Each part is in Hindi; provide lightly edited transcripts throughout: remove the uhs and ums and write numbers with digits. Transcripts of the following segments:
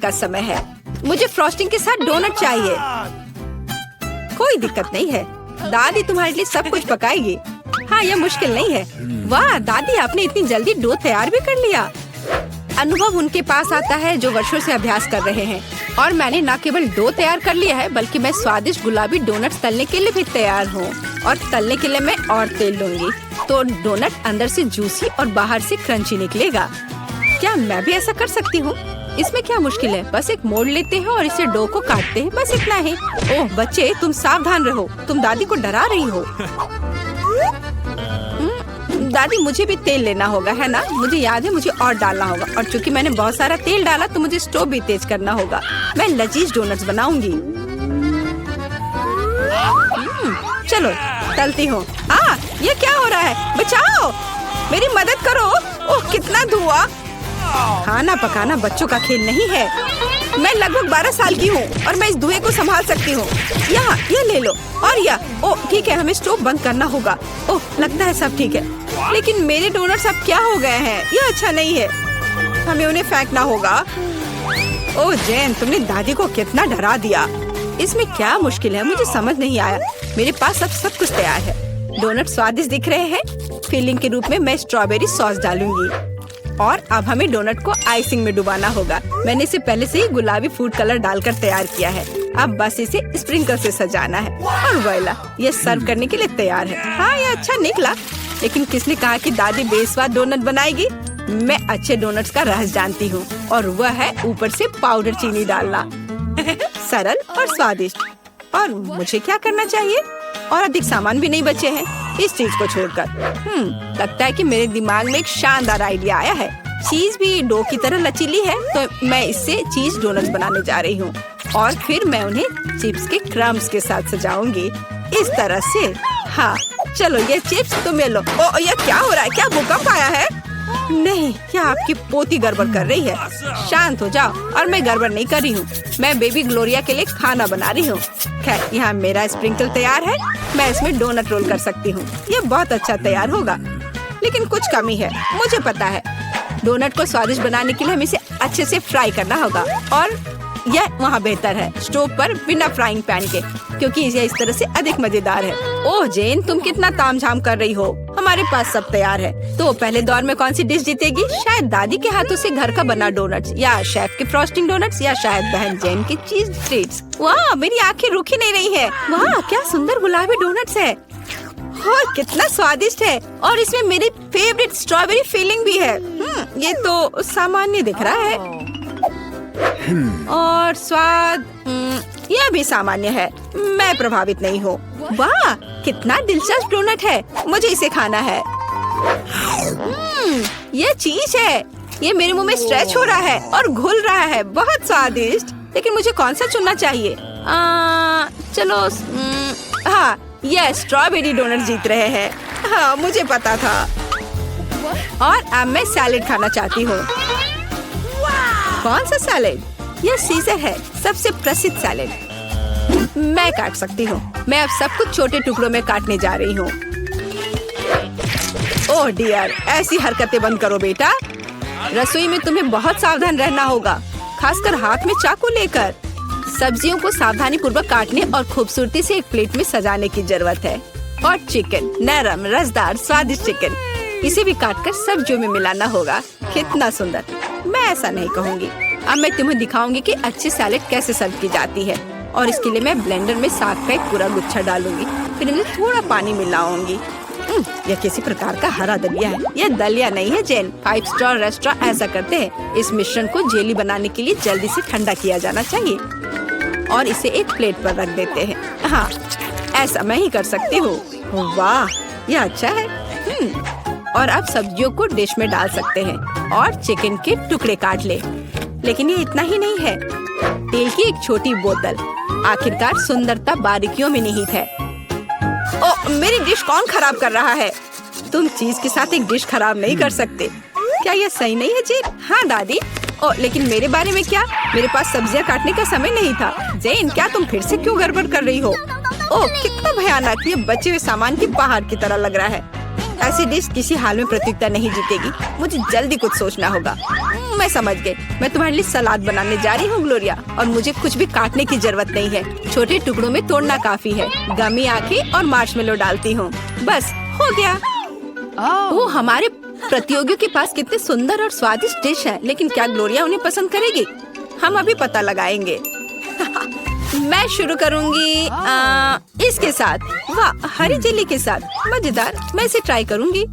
का समय है। मुझे फ्रॉस्टिंग के साथ डोनट चाहिए। कोई दिक्कत नहीं है, दादी तुम्हारे लिए सब कुछ पकाएगी। हाँ, यह मुश्किल नहीं है। वाह दादी, आपने इतनी जल्दी डो तैयार भी कर लिया। अनुभव उनके पास आता है जो वर्षों से अभ्यास कर रहे हैं। और मैंने न केवल डो तैयार कर लिया है, बल्कि मैं स्वादिष्ट गुलाबी डोनट्स तलने के लिए भी तैयार हूँ। और तलने के लिए मैं और तेल लूंगी, तो डोनट अंदर से जूसी और बाहर से क्रंची निकलेगा। क्या मैं भी ऐसा कर सकती हूँ? इसमें क्या मुश्किल है? बस एक मोड़ लेते हैं और इसे डो को काटते हैं, बस इतना ही। ओह बच्चे, तुम सावधान रहो, तुम दादी को डरा रही हो। दादी, मुझे भी तेल लेना होगा, है ना? मुझे याद है, मुझे और डालना होगा। और चूंकि मैंने बहुत सारा तेल डाला, तो मुझे स्टोव भी तेज करना होगा। मैं लजीज डोनट्स बनाऊंगी। चलो तलती हूँ। ये क्या हो रहा है? बचाओ, मेरी मदद करो। ओह कितना धुआं! खाना पकाना बच्चों का खेल नहीं है। मैं लगभग 12 साल की हूँ और मैं इस धुएं को संभाल सकती हूँ। यहाँ ये ले लो। और यह ओह ठीक है, हमें स्टोव बंद करना होगा। ओह लगता है सब ठीक है, लेकिन मेरे डोनट्स अब क्या हो गए हैं? यह अच्छा नहीं है, हमें उन्हें फेंकना होगा। ओह जेन, तुमने दादी को कितना डरा दिया। इसमें क्या मुश्किल है? मुझे समझ नहीं आया। मेरे पास अब सब कुछ तैयार है। डोनट स्वादिष्ट दिख रहे हैं। फिलिंग के रूप में मैं स्ट्रॉबेरी सॉस डालूंगी। और अब हमें डोनट को आइसिंग में डुबाना होगा। मैंने इसे पहले से ही गुलाबी फूड कलर डालकर तैयार किया है। अब बस इसे स्प्रिंकल से सजाना है और वोइला, ये सर्व करने के लिए तैयार है। हाँ, ये अच्छा निकला। लेकिन किसने कहा कि दादी बेस्वाद डोनट बनाएगी? मैं अच्छे डोनट्स का रहस्य जानती हूँ, और वह है ऊपर से पाउडर चीनी डालना। सरल और स्वादिष्ट। और मुझे क्या करना चाहिए? और अधिक सामान भी नहीं बचे हैं इस चीज को छोड़कर। लगता है कि मेरे दिमाग में एक शानदार आइडिया आया है। चीज भी डो की तरह लचीली है, तो मैं इससे चीज डोनट्स बनाने जा रही हूँ। और फिर मैं उन्हें चिप्स के क्रम्स के साथ सजाऊंगी, इस तरह से। हाँ चलो, ये चिप्स तुम ले लो। ओ ये क्या हो रहा है? क्या भूकंप आया है? नहीं, क्या आपकी पोती गड़बड़ कर रही है? शांत हो जाओ। और मैं गड़बड़ नहीं कर रही हूँ, मैं बेबी ग्लोरिया के लिए खाना बना रही हूँ। खैर, यहाँ मेरा स्प्रिंकल तैयार है। मैं इसमें डोनट रोल कर सकती हूँ। ये बहुत अच्छा तैयार होगा, लेकिन कुछ कमी है, मुझे पता है। डोनट को स्वादिष्ट बनाने के लिए हमें इसे अच्छे से फ्राई करना होगा। और यह वहाँ बेहतर है स्टोव पर बिना फ्राइंग पैन के, क्योंकि यह इस तरह से अधिक मजेदार है। ओह जेन, तुम कितना तामझाम कर रही हो। हमारे पास सब तैयार है। तो पहले दौर में कौन सी डिश जीतेगी? शायद दादी के हाथों से घर का बना डोनट्स, या शेफ के फ्रॉस्टिंग डोनट्स, या शायद बहन जेन की चीज ट्रीट्स। वाह, मेरी आंखें रुकी नहीं रही है। वाह, क्या सुंदर गुलाबी डोनट्स है। और कितना स्वादिष्ट है। और इसमें मेरी फेवरेट स्ट्रॉबेरी फिलिंग भी है। ये तो सामान्य दिख रहा है। और स्वाद यह भी सामान्य है। मैं प्रभावित नहीं हूँ। वाह, कितना दिलचस्प डोनट है। मुझे इसे खाना है। यह चीज है। ये मेरे मुंह में स्ट्रेच हो रहा है और घुल रहा है। बहुत स्वादिष्ट। लेकिन मुझे कौन सा चुनना चाहिए? चलो, हाँ, यह स्ट्रॉबेरी डोनट जीत रहे हैं। हाँ, मुझे पता था। और अब मैं सैलेड खाना चाहती हूँ। कौन सा सैलेड? यह सीजर है, सबसे प्रसिद्ध सैलेड। मैं काट सकती हूँ। मैं अब सब कुछ छोटे टुकड़ों में काटने जा रही हूँ। ओह डियर, ऐसी हरकतें बंद करो बेटा। रसोई में तुम्हें बहुत सावधान रहना होगा, खासकर हाथ में चाकू लेकर। सब्जियों को सावधानी पूर्वक काटने और खूबसूरती से एक प्लेट में सजाने की जरूरत है। और चिकन, नरम रसदार स्वादिष्ट चिकन, इसे भी काटकर सब्जियों में मिलाना होगा। कितना सुंदर। मैं ऐसा नहीं कहूँगी। अब मैं तुम्हें दिखाऊंगी कि अच्छी सैलेड कैसे सर्व की जाती है। और इसके लिए मैं ब्लेंडर में 7 का एक पूरा गुच्छा डालूंगी, फिर इन्हें थोड़ा पानी मिलाऊंगी। यह किसी प्रकार का हरा दलिया है। यह दलिया नहीं है जेन। 5 स्टार रेस्टोरेंट ऐसा करते हैं। इस मिश्रण को जेली बनाने के लिए जल्दी से ठंडा किया जाना चाहिए और इसे एक प्लेट पर रख देते हैं। हाँ, ऐसा मैं ही कर सकती हूँ। वाह, यह अच्छा है। और अब सब्जियों को डिश में डाल सकते हैं और चिकन के टुकड़े काट ले। लेकिन ये इतना ही नहीं है। तेल की एक छोटी बोतल। आखिरकार सुंदरता बारीकियों में निहित है। ओ, मेरी डिश कौन खराब कर रहा है? तुम चीज के साथ एक डिश खराब नहीं कर सकते। क्या यह सही नहीं है जेन? हाँ दादी। ओ, लेकिन मेरे बारे में क्या? मेरे पास सब्जियां काटने का समय नहीं था। जेन, क्या तुम फिर से क्यों गड़बड़ कर रही हो? ओह, कितना भयानक। ये बचे हुए सामान की पहाड़ की तरह लग रहा है। ऐसी डिश किसी हाल में प्रतियोगिता नहीं जीतेगी। मुझे जल्दी कुछ सोचना होगा। मैं समझ गई। मैं तुम्हारे लिए सलाद बनाने जा रही हूँ ग्लोरिया, और मुझे कुछ भी काटने की जरूरत नहीं है। छोटे टुकड़ों में तोड़ना काफी है। गमी आंखें और मार्शमेलो डालती हूँ, बस हो गया। वो हमारे प्रतियोगियों के पास कितने सुंदर और स्वादिष्ट डिश है, लेकिन क्या ग्लोरिया उन्हें पसंद करेगी? हम अभी पता लगाएंगे। मैं शुरू करूंगी इसके साथ। वाह, हरी जेली के साथ, मजेदार। मैं इसे ट्राई करूंगी।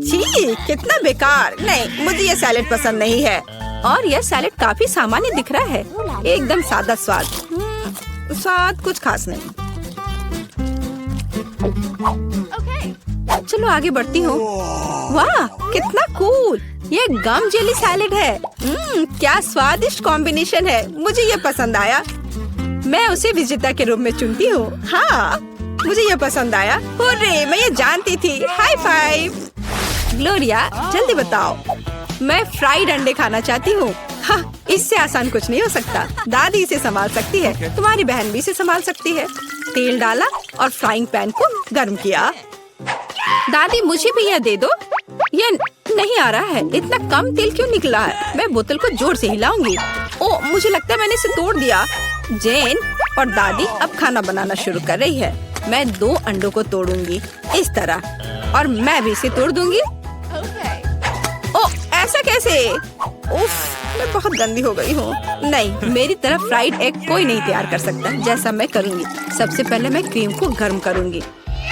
छी, कितना बेकार। नहीं, मुझे ये सैलेड पसंद नहीं है। और यह सैलेड काफी सामान्य दिख रहा है, एकदम सादा स्वाद। स्वाद कुछ खास नहीं। चलो आगे बढ़ती हूँ। वाह, कितना कूल। ये गम जेली सैलेड है। क्या स्वादिष्ट कॉम्बिनेशन है, मुझे ये पसंद आया। मैं उसे विजेता के रूप में चुनती हूँ। हाँ, मुझे ये पसंद आया। हुर्रे, मैं ये जानती थी। High five. ग्लोरिया, जल्दी बताओ। मैं फ्राइड अंडे खाना चाहती हूँ। हाँ, इससे आसान कुछ नहीं हो सकता। दादी इसे संभाल सकती है, तुम्हारी बहन भी इसे संभाल सकती है। तेल डाला और फ्राइंग पैन को गर्म किया। दादी, मुझे भी यह दे दो। यह नहीं आ रहा है, इतना कम तेल क्यों निकला है? मैं बोतल को जोर से हिलाऊंगी। ओह, मुझे लगता है मैंने इसे तोड़ दिया। जेन और दादी अब खाना बनाना शुरू कर रही है। मैं 2 अंडों को तोड़ूंगी इस तरह, और मैं भी इसे तोड़ दूंगी। ओह, ऐसा कैसे? उफ, मैं बहुत गंदी हो गई हूँ। नहीं, मेरी तरह फ्राइड एग कोई नहीं तैयार कर सकता। जैसा मैं करूँगी, सबसे पहले मैं क्रीम को गर्म करूँगी।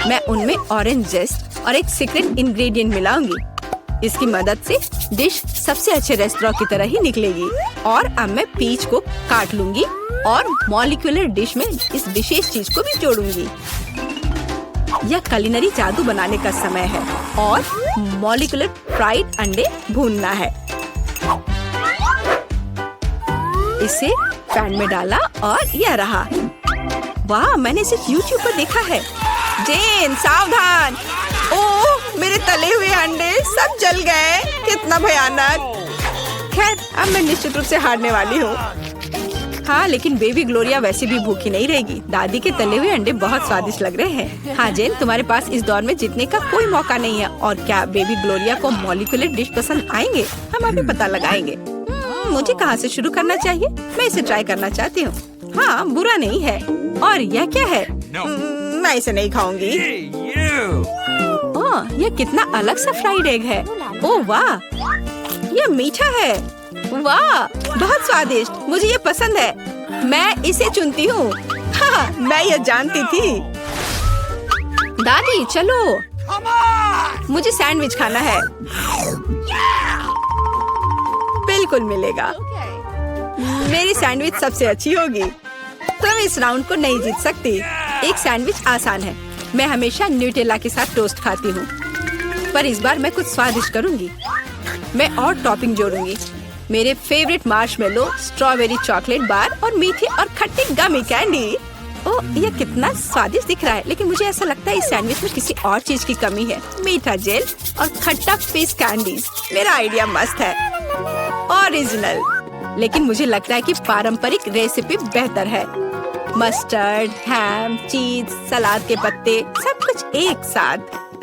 मैं उनमें ऑरेंज जेस्ट और एक सीक्रेट इंग्रेडिएंट मिलाऊंगी। इसकी मदद से डिश सबसे अच्छे रेस्टोरेंट की तरह ही निकलेगी। और अब मैं पीच को काट लूंगी और मॉलिक्यूलर डिश में इस विशेष चीज को भी जोड़ूंगी। यह कुलिनरी जादू बनाने का समय है और मॉलिक्यूलर फ्राइड अंडे भूनना है। इसे पैन में डाला और यह रहा। वाह, मैंने इसे YouTube पर देखा है। जेन, सावधान। ओह, मेरे तले हुए अंडे सब जल गए। कितना भयानक। खैर, अब मैं निश्चित रूप से हारने वाली हूँ। हाँ, लेकिन बेबी ग्लोरिया वैसे भी भूखी नहीं रहेगी। दादी के तले हुए अंडे बहुत स्वादिष्ट लग रहे हैं। हाँ जेन, तुम्हारे पास इस दौर में जीतने का कोई मौका नहीं है। और क्या बेबी ग्लोरिया को मॉलिक्यूलर डिश पसंद आएंगे? हम अभी पता लगाएंगे। मुझे कहाँ से शुरू करना चाहिए? मैं इसे ट्राई करना चाहती हूँ। हाँ, बुरा नहीं है। और यह क्या है? मैं इसे नहीं खाऊंगी। ओह, यह कितना अलग सा फ्राइड एग है। ओह वाह, यह मीठा है। वाह, बहुत स्वादिष्ट। मुझे ये पसंद है। मैं इसे चुनती हूँ। हाँ, मैं ये जानती थी। दादी, चलो, मुझे सैंडविच खाना है। बिल्कुल मिलेगा। मेरी सैंडविच सबसे अच्छी होगी। तुम इस राउंड को नहीं जीत सकती। एक सैंडविच आसान है। मैं हमेशा न्यूटेला के साथ टोस्ट खाती हूँ, पर इस बार मैं कुछ स्वादिष्ट करूँगी। मैं और टॉपिंग जोड़ूंगी। मेरे favourite marshmallow, strawberry chocolate bar और मीठे और खट्टे गमी कैंडी। ओह, यह कितना स्वादिष्ट दिख रहा है, लेकिन मुझे ऐसा लगता है इस सैंडविच में किसी और चीज की कमी है। मीठा जेल और खट्टा फिश कैंडीज। मेरा आइडिया मस्त है, ओरिजिनल। लेकिन मुझे लगता है कि पारंपरिक रेसिपी बेहतर है। मस्टर्ड, हैम, चीज, सलाद के पत्ते, सब कुछ एक साथ।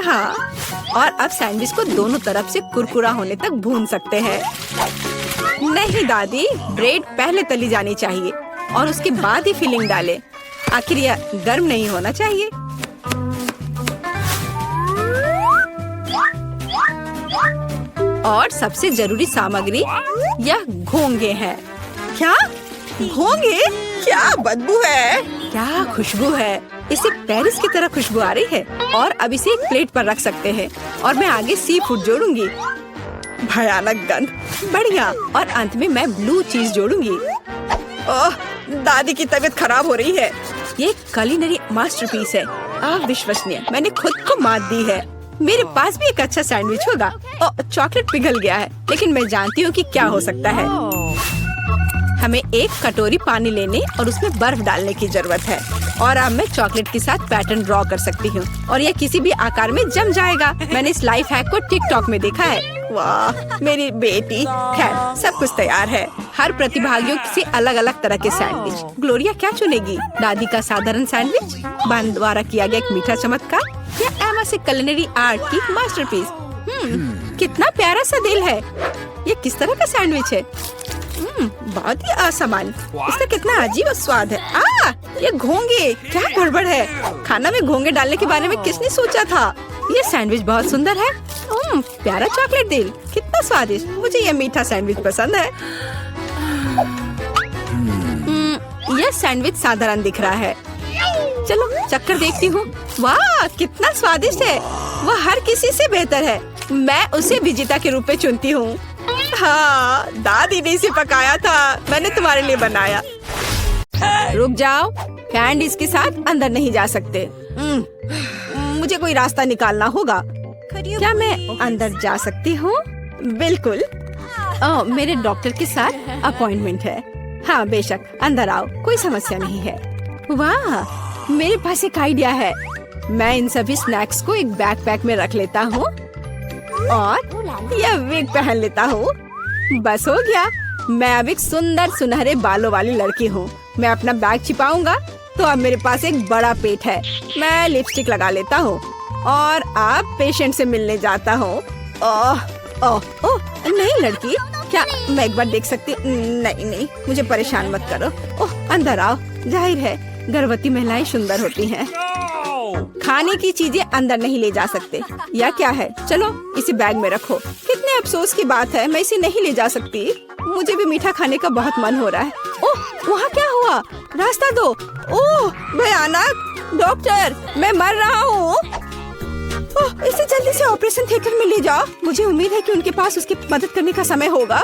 हाँ, और अब सैंडविच को दोनों तरफ से कुरकुरा होने तक भून सकते हैं। नहीं दादी, ब्रेड पहले तली जानी चाहिए और उसके बाद ही फिलिंग डालें। आखिर यह गर्म नहीं होना चाहिए। और सबसे जरूरी सामग्री यह घोंगे हैं। क्या घोंगे? क्या बदबू है, क्या खुशबू है। इसे पेरिस की तरह खुशबू आ रही है। और अब इसे एक प्लेट पर रख सकते हैं और मैं आगे सी फूड जोड़ूंगी। भयानक गंध, बढ़िया। और अंत में मैं ब्लू चीज जोड़ूंगी। ओह, दादी की तबीयत खराब हो रही है। ये कुलिनरी मास्टरपीस है, अविश्वसनीय। मैंने खुद को मात दी है। मेरे पास भी एक अच्छा सैंडविच होगा। ओह, चॉकलेट पिघल गया है, लेकिन मैं जानती हूँ कि क्या हो सकता है। हमें एक कटोरी पानी लेने और उसमें बर्फ डालने की जरूरत है। और अब मैं चॉकलेट के साथ पैटर्न ड्रॉ कर सकती हूँ और यह किसी भी आकार में जम जाएगा। मैंने इस लाइफ हैक को टिकटॉक में देखा है। वाह, मेरी बेटी। खैर, सब कुछ तैयार है। हर प्रतिभागियों से अलग अलग तरह के सैंडविच। ग्लोरिया क्या चुनेगी? दादी का साधारण सैंडविच, बहन द्वारा किया गया एक मीठा चमत्कार, या एमा से कुलिनरी आर्ट की मास्टरपीस? कितना प्यारा सा दिल है। ये किस तरह का सैंडविच है? बहुत ही असामान्य। इसका कितना अजीब स्वाद है। ये घोंगे, क्या गड़बड़ है? खाना में घोंगे डालने के बारे में किसने सोचा था? ये सैंडविच बहुत सुंदर है। प्यारा चॉकलेट दिल, कितना स्वादिष्ट। मुझे ये मीठा सैंडविच पसंद है। यह सैंडविच साधारण दिख रहा है। चलो चक्कर देखती हूँ। वाह, कितना स्वादिष्ट है। वह हर किसी से बेहतर है। मैं उसे विजेता के रूप में चुनती हूँ। हाँ, दादी ने इसे पकाया था, मैंने तुम्हारे लिए बनाया। रुक जाओ, कैंडीज के साथ अंदर नहीं जा सकते। मुझे कोई रास्ता निकालना होगा। क्या मैं अंदर जा सकती हूँ? बिल्कुल। मेरे डॉक्टर के साथ अपॉइंटमेंट है। हाँ बेशक, अंदर आओ, कोई समस्या नहीं है। वाह, मेरे पास एक आइडिया है। मैं इन सभी स्नैक्स को एक बैकपैक में रख लेता हूँ और यह विग पहन लेता हूँ। बस हो गया। मैं अब एक सुंदर सुनहरे बालों वाली लड़की हूँ। मैं अपना बैग छिपाऊंगा तो अब मेरे पास एक बड़ा पेट है। मैं लिपस्टिक लगा लेता हूँ और अब पेशेंट से मिलने जाता हूँ। नहीं लड़की, क्या मैं एक बार देख सकती? नहीं, मुझे परेशान मत करो। अंदर आओ। जाहिर है गर्भवती महिलाएं सुंदर होती हैं। खाने की चीजें अंदर नहीं ले जा सकते। या क्या है? चलो इसे बैग में रखो। कितने अफसोस की बात है, मैं इसे नहीं ले जा सकती। मुझे भी मीठा खाने का बहुत मन हो रहा है। वहाँ क्या हुआ? रास्ता दो। भयानक! डॉक्टर, मैं मर रहा हूँ। इसे जल्दी से ऑपरेशन थिएटर में ले जाओ। मुझे उम्मीद है कि उनके पास उसकी मदद करने का समय होगा।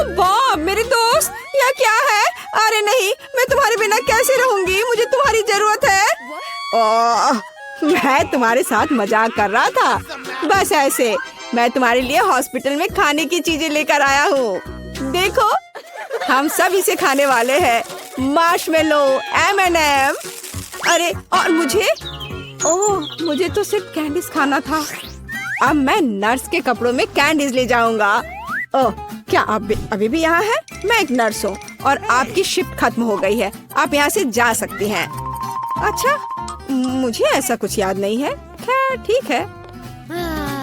बॉब, मेरे दोस्त, यह क्या है? अरे नहीं, मैं तुम्हारे बिना कैसे रहूंगी? मुझे तुम्हारी जरूरत है। मैं तुम्हारे साथ मजाक कर रहा था। बस ऐसे। मैं तुम्हारे लिए हॉस्पिटल में खाने की चीजें लेकर आया हूँ। देखो, हम सब इसे खाने वाले हैं। Marshmallow, M&M। अरे और मुझे? मुझे तो सिर्फ कैंडीज खाना था। अब मैं नर्स के कपड़ों में कैंडीज ले जाऊंगा। क्या आप अभी भी यहाँ हैं? मैं एक नर्स हूँ और आपकी शिफ्ट खत्म हो गई है। आप यहाँ से जा सकती हैं। अच्छा, मुझे ऐसा कुछ याद नहीं है। खैर ठीक है।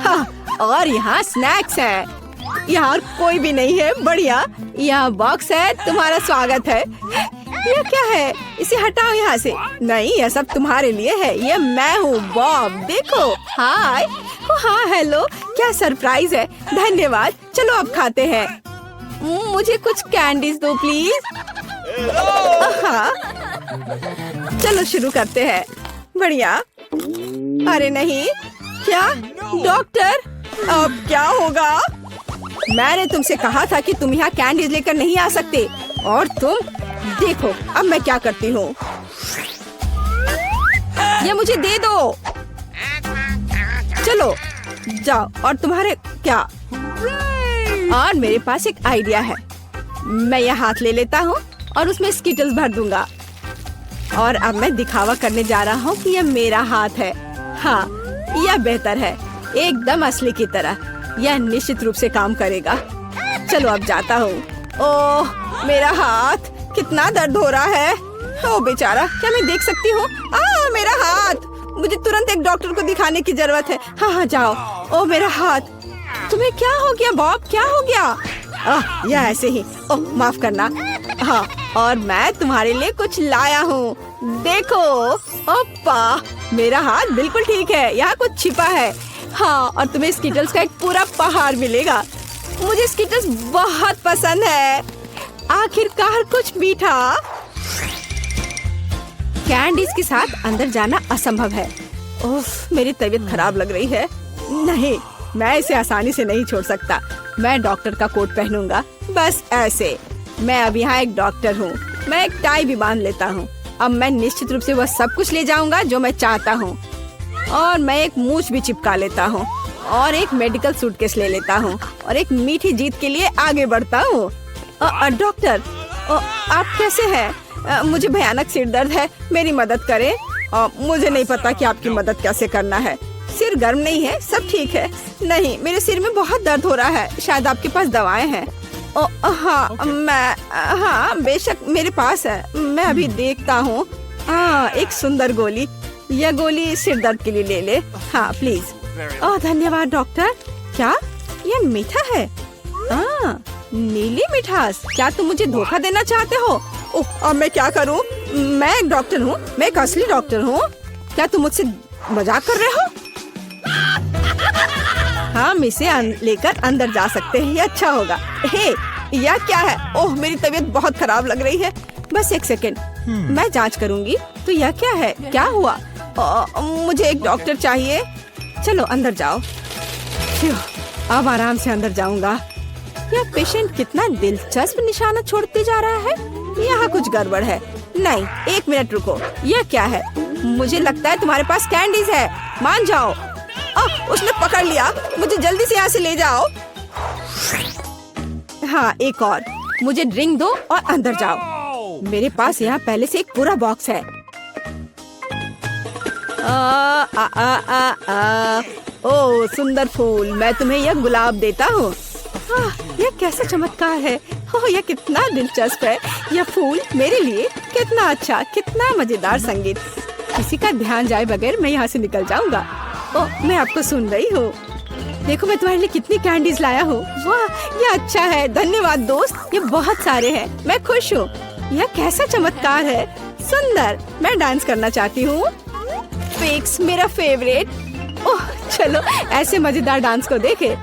हाँ, और यहाँ स्नैक्स हैं। यहाँ कोई भी नहीं है। बढ़िया, यहाँ बॉक्स है। तुम्हारा स्वागत है। यह क्या है? इसे हटाओ यहाँ से। नहीं, यह सब तुम्हारे लिए है। ये मैं हूँ बॉब। देखो। हाय। हाँ हेलो, क्या सरप्राइज है। धन्यवाद। चलो अब खाते हैं। मुझे कुछ कैंडीज दो प्लीज। हाँ, चलो शुरू करते हैं। बढ़िया। अरे नहीं, क्या डॉक्टर, अब क्या होगा? मैंने तुमसे कहा था कि तुम यहाँ कैंडीज लेकर नहीं आ सकते और तुम देखो अब मैं क्या करती हूँ। ये मुझे दे दो। चलो जाओ। और तुम्हारे क्या? और मेरे पास एक आइडिया है। मैं यह हाथ ले लेता हूँ और उसमें स्किटल्स भर दूंगा। और अब मैं दिखावा करने जा रहा हूँ कि यह मेरा हाथ है। हाँ, यह बेहतर है, एकदम असली की तरह। यह निश्चित रूप से काम करेगा। चलो अब जाता हूँ। ओह, मेरा हाथ, कितना दर्द हो रहा है। ओ बेचारा, क्या मैं देख सकती हूँ? मेरा हाथ। मुझे तुरंत एक डॉक्टर को दिखाने की जरूरत है। हाँ जाओ। ओ मेरा हाथ। तुम्हें क्या हो गया बॉब? क्या हो गया? यह ऐसे ही। ओह माफ करना। हाँ, और मैं तुम्हारे लिए कुछ लाया हूँ। देखो। ओप्पा, मेरा हाथ बिल्कुल ठीक है। यहाँ कुछ छिपा है। हाँ, और तुम्हें स्किटल्स का एक पूरा पहाड़ मिलेगा। मुझे स्किटल्स बहुत पसंद है। आखिरकार कुछ मीठा। कैंडीज के साथ अंदर जाना असंभव है। उफ, मेरी तबीयत खराब लग रही है। नहीं, मैं इसे आसानी से नहीं छोड़ सकता। मैं डॉक्टर का कोट पहनूंगा। बस ऐसे। मैं अब यहाँ एक डॉक्टर हूँ। मैं एक टाई भी बांध लेता हूँ। अब मैं निश्चित रूप से वह सब कुछ ले जाऊंगा जो मैं चाहता हूँ। और मैं एक मूछ भी चिपका लेता हूँ और एक मेडिकल सूटकेस ले लेता हूँ और एक मीठी जीत के लिए आगे बढ़ता हूँ। डॉक्टर, आप कैसे हैं? मुझे भयानक सिर दर्द है, मेरी मदद करें। मुझे नहीं पता कि आपकी मदद कैसे करना है। सिर गर्म नहीं है, सब ठीक है। नहीं, मेरे सिर में बहुत दर्द हो रहा है। शायद आपके पास दवाएं हैं। हाँ बेशक मेरे पास है। मैं अभी देखता हूँ। एक सुंदर गोली। यह गोली सिर दर्द के लिए ले ले। हाँ प्लीज। ओह धन्यवाद डॉक्टर। क्या ये मीठा है? नीली मिठास। क्या तुम मुझे धोखा देना चाहते हो? ओह अब मैं क्या करूं? मैं एक डॉक्टर हूँ, मैं एक असली डॉक्टर हूँ। क्या तुम मुझसे मजाक कर रहे हो? हम इसे लेकर अंदर जा सकते हैं, ये अच्छा होगा। हे, यह क्या है? ओह मेरी तबीयत बहुत खराब लग रही है। बस एक सेकंड, मैं जांच करूंगी। तो यह क्या है? क्या हुआ? मुझे एक डॉक्टर चाहिए। चलो अंदर जाओ। अब आराम से अंदर जाऊंगा। यह पेशेंट कितना दिलचस्प निशाना छोड़ते जा रहा है। यहाँ कुछ गड़बड़ है। नहीं, एक मिनट रुको। यह क्या है? मुझे लगता है तुम्हारे पास कैंडीज है। मान जाओ। उसने पकड़ लिया। मुझे जल्दी से यहाँ से ले जाओ। हाँ, एक और। मुझे ड्रिंक दो और अंदर जाओ। मेरे पास यहाँ पहले से एक पूरा बॉक्स है। ओह सुंदर फूल, मैं तुम्हें यह गुलाब देता हूँ। यह कैसा चमत्कार है। ओह यह कितना दिलचस्प है। यह फूल मेरे लिए। कितना अच्छा, कितना मजेदार संगीत। किसी का ध्यान जाए बगैर मैं यहाँ से निकल जाऊंगा। ओह मैं आपको सुन रही हूँ। देखो मैं तुम्हारे लिए कितनी कैंडीज लाया हूँ। वाह ये अच्छा है। धन्यवाद दोस्त, ये बहुत सारे हैं। मैं खुश हूँ। यह कैसा चमत्कार है। सुंदर। मैं डांस करना चाहती हूँ। फिक्स मेरा फेवरेट। ओह चलो ऐसे मजेदार डांस को देखे।